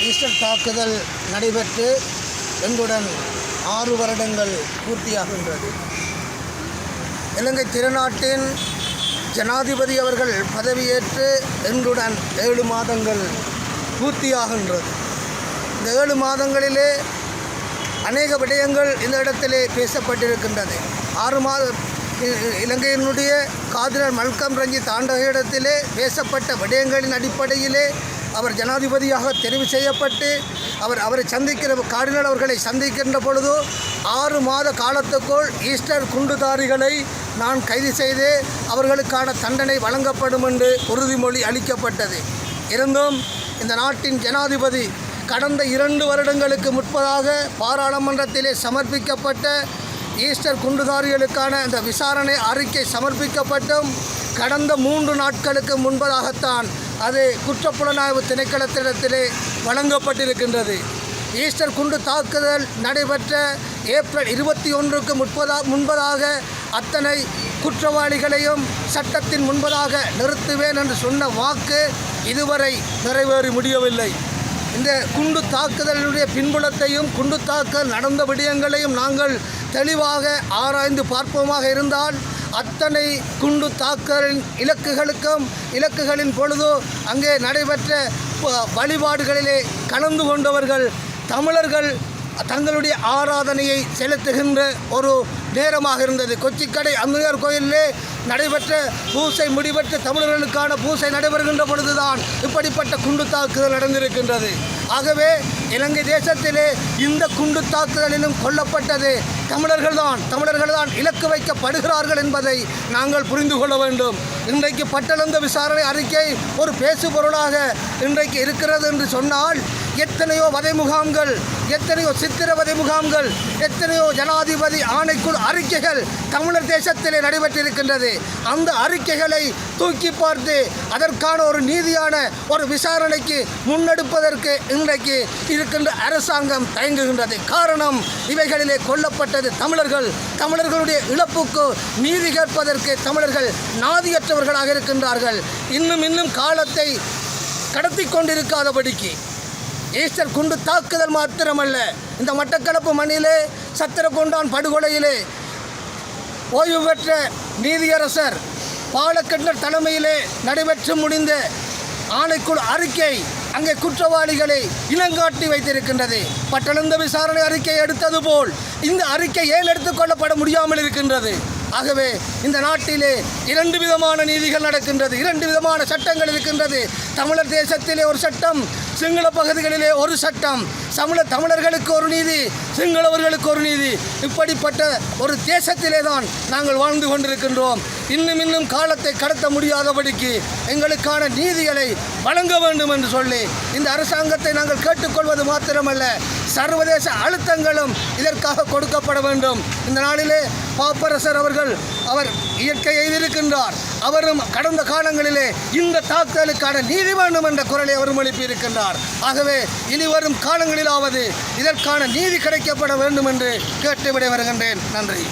Easter தாக்குதல் நடைபெற்று எங்களுடன் 6 வருடங்கள் பூர்த்தியாகின்றது. இலங்கை திருநாட்டின் ஜனாதிபதி அவர்கள் பதவியேற்று எங்களுடன் 7 மாதங்கள் பூர்த்தியாகின்றது. இந்த 7 மாதங்களிலே அநேக விடயங்கள் இந்த இடத்திலே பேசப்பட்டிருக்கின்றது. 6 மாதம் இலங்கையினுடைய கார்டினல் மல்கம் ரஞ்சித் ஆண்டகையிடத்திலே பேசப்பட்ட விடயங்களின் அடிப்படையிலே அவர் ஜனாதிபதியாக தெரிவு செய்யப்பட்டு அவரை கார்டினல் அவர்களை சந்திக்கின்ற பொழுது 6 மாத காலத்துக்குள் ஈஸ்டர் குண்டுதாரிகளை நான் கைது செய்து அவர்களுக்கான தண்டனை வழங்கப்படும் என்று உறுதிமொழி அளிக்கப்பட்டது. இருந்தும் இந்த நாட்டின் ஜனாதிபதி கடந்த 2 வருடங்களுக்கு முற்பதாக பாராளுமன்றத்திலே சமர்ப்பிக்கப்பட்ட ஈஸ்டர் குண்டுதாரிகளுக்கான இந்த விசாரணை அறிக்கை சமர்ப்பிக்கப்பட்டும் கடந்த 3 நாட்களுக்கு முன்பதாகத்தான் அது குற்றப்புலனாய்வு திணைக்களத்திடத்திலே வழங்கப்பட்டிருக்கின்றது. ஈஸ்டர் குண்டு தாக்குதல் நடைபெற்ற ஏப்ரல் 21க்கு முன்பதாக அத்தனை குற்றவாளிகளையும் சட்டத்தின் முன்பதாக நிறுத்துவேன் என்று சொன்ன வாக்கு இதுவரை நிறைவேறி முடியவில்லை. இந்த குண்டு தாக்குதலுடைய பின்புலத்தையும் குண்டு தாக்குதல் நடந்த விடயங்களையும் நாங்கள் தெளிவாக ஆராய்ந்து பார்ப்போமாக இருந்தால் அத்தனை குண்டு தாக்குதலின் இலக்குகளின் பொழுது அங்கே நடைபெற்ற வழிபாடுகளிலே கலந்து கொண்டவர்கள் தமிழர்கள் தங்களுடைய ஆராதனையை செலுத்துகின்ற ஒரு நேரமாக இருந்தது. கொச்சிக்கடை அம்மையார் கோயிலிலே நடைபெற்ற பூசை முடிவெற்ற தமிழர்களுக்கான பூசை நடைபெறுகின்ற பொழுதுதான் இப்படிப்பட்ட குண்டு தாக்குதல் நடந்திருக்கின்றது. ஆகவே இலங்கை தேசத்திலே இந்த குண்டு தாக்குதலிலும் கொல்லப்பட்டது தமிழர்கள்தான் இலக்கு வைக்கப்படுகிறார்கள் என்பதை நாங்கள் புரிந்து கொள்ள வேண்டும். இன்றைக்கு பட்டளந்த விசாரணை அறிக்கை ஒரு பேசு பொருளாக இன்றைக்கு இருக்கிறது என்று சொன்னால் எத்தனையோ வதை முகாம்கள், எத்தனையோ சித்திரவதை முகாம்கள், எத்தனையோ ஜனாதிபதி ஆணைக்குழு அறிக்கைகள் தமிழர் தேசத்திலே நடைபெற்றிருக்கின்றது. அந்த அறிக்கைகளை தூக்கி பார்த்து அதற்கான ஒரு நீதியான ஒரு விசாரணைக்கு முன்னெடுப்பதற்கு இன்றைக்கு இருக்கின்ற அரசாங்கம் தயங்குகின்றது. காரணம், இவைகளிலே கொல்லப்பட்டது தமிழர்களுடைய இழப்புக்கு நீதி கேட்பதற்கு தமிழர்கள் நாதியற்றவர்களாக இருக்கின்றார்கள். இன்னும் காலத்தை கடத்தி கொண்டிருக்காதபடிக்கு ஈஸ்டர் குண்டு தாக்குதல் மாத்திரமல்ல, இந்த மட்டக்களப்பு மண்ணிலே சத்திரகொண்டான் படுகொலையிலே ஓய்வு பெற்ற நீதியரசர் பாலக்கண்டர் தலைமையிலே நடைபெற்று முடிந்த ஆணைக்குழு அறிக்கை அங்கே குற்றவாளிகளை இனங்காட்டி வைத்திருக்கின்றது. பட்டளந்த விசாரணை அறிக்கை எடுத்தது போல் இந்த அறிக்கை ஏன் எடுத்துக்கொள்ளப்பட முடியாமல் இருக்கின்றது? ஆகவே இந்த நாட்டிலே 2 விதமான நீதிகள் நடக்கின்றது, 2 விதமான சட்டங்கள் இருக்கின்றது. தமிழர் தேசத்திலே ஒரு சட்டம், சிங்கள பகுதிகளிலே ஒரு சட்டம். தமிழர்களுக்கு ஒரு நீதி, சிங்களவர்களுக்கு ஒரு நீதி. இப்படிப்பட்ட ஒரு தேசத்திலே தான் நாங்கள் வாழ்ந்து கொண்டிருக்கின்றோம். இன்னும் காலத்தை கடத்த முடியாதபடிக்கு எங்களுக்கான நீதிகளை வழங்க வேண்டும் என்று சொல்லி இந்த அரசாங்கத்தை நாங்கள் கேட்டுக்கொள்வது மாத்திரமல்ல, சர்வதேச அழுத்தங்களும் இதற்காக கொடுக்கப்பட வேண்டும். இந்த நாளிலே பாப்பரசர் அவர் இயற்கை எய்திருக்கின்றார். அவரும் கடந்த காலங்களிலே இந்த தாக்குதலுக்கான நீதி வேண்டும் என்ற குரலை அவரும் எழுப்பியிருக்கின்றார். ஆகவே இனிவரும் காலங்களிலாவது இதற்கான நீதி கிடைக்கப்பட வேண்டும் என்று கேட்டு விடை வருகின்றேன். நன்றி.